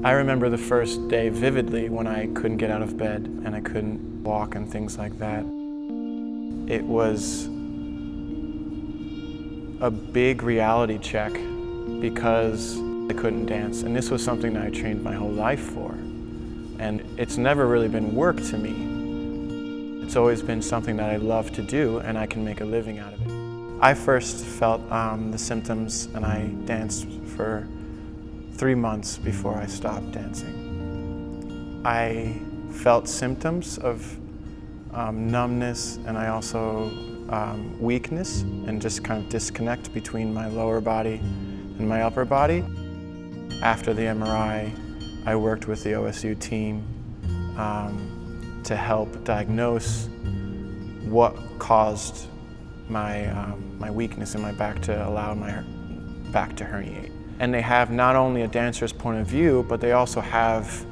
I remember the first day vividly when I couldn't get out of bed and I couldn't walk and things like that. It was a big reality check because I couldn't dance, and this was something that I trained my whole life for. And it's never really been work to me. It's always been something that I love to do and I can make a living out of it. I first felt the symptoms and I danced for 3 months before I stopped dancing. I felt symptoms of numbness, and I also weakness and just kind of disconnect between my lower body and my upper body. After the MRI, I worked with the OSU team to help diagnose what caused my weakness in my back to allow my back to herniate. And they have not only a dancer's point of view, but they also have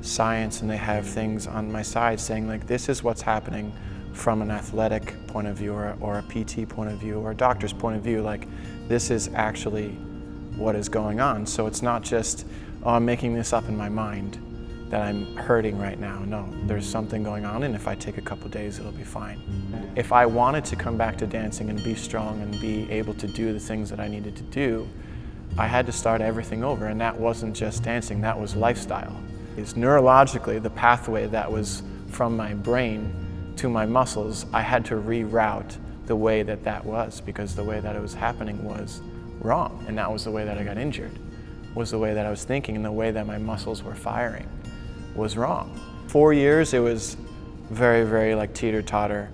science, and they have things on my side saying, like, this is what's happening from an athletic point of view or a PT point of view or a doctor's point of view. Like, this is actually what is going on. So it's not just, oh, I'm making this up in my mind that I'm hurting right now. No, there's something going on, and if I take a couple days, it'll be fine. If I wanted to come back to dancing and be strong and be able to do the things that I needed to do, I had to start everything over, and that wasn't just dancing, that was lifestyle. It's neurologically the pathway that was from my brain to my muscles. I had to reroute the way that was, because the way that it was happening was wrong, and that was the way that I got injured, was the way that I was thinking, and the way that my muscles were firing was wrong. 4 years, it was very, very like teeter-totter,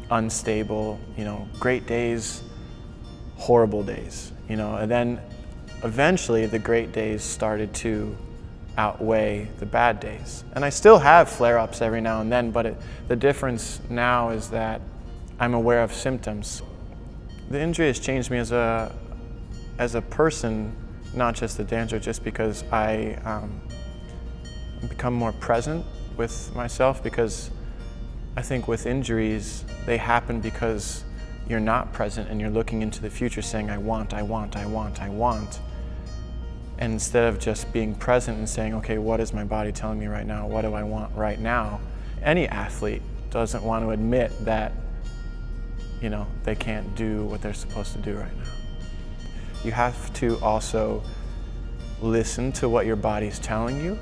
unstable, you know, great days, horrible days, you know, and then eventually the great days started to outweigh the bad days. And I still have flare-ups every now and then, but the difference now is that I'm aware of symptoms. The injury has changed me as a person, not just a dancer, just because I become more present with myself, because I think with injuries, they happen because you're not present and you're looking into the future saying, I want, I want, I want, I want. And instead of just being present and saying, okay, what is my body telling me right now? What do I want right now? Any athlete doesn't want to admit that, you know, they can't do what they're supposed to do right now. You have to also listen to what your body's telling you,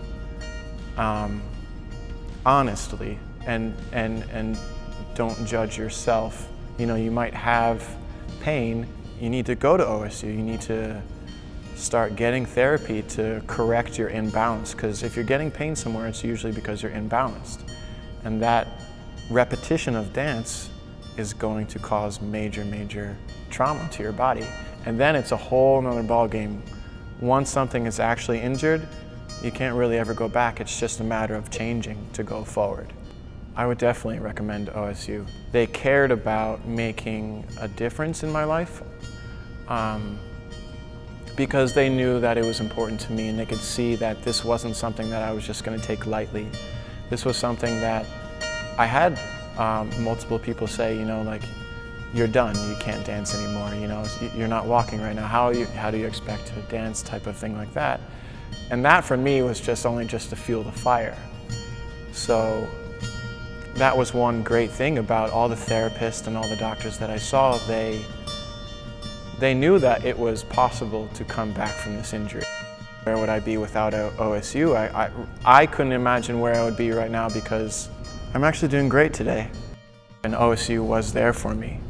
honestly, and don't judge yourself. You know, you might have pain, you need to go to OSU, you need to start getting therapy to correct your imbalance, because if you're getting pain somewhere, it's usually because you're imbalanced. And that repetition of dance is going to cause major, major trauma to your body. And then it's a whole nother ballgame. Once something is actually injured, you can't really ever go back. It's just a matter of changing to go forward. I would definitely recommend OSU. They cared about making a difference in my life because they knew that it was important to me, and they could see that this wasn't something that I was just going to take lightly. This was something that I had multiple people say, you know, like, you're done, you can't dance anymore, you know, you're not walking right now, how do you expect to dance, type of thing like that. And that for me was just only just to fuel the fire. So that was one great thing about all the therapists and all the doctors that I saw. They knew that it was possible to come back from this injury. Where would I be without OSU? I couldn't imagine where I would be right now, because I'm actually doing great today. And OSU was there for me.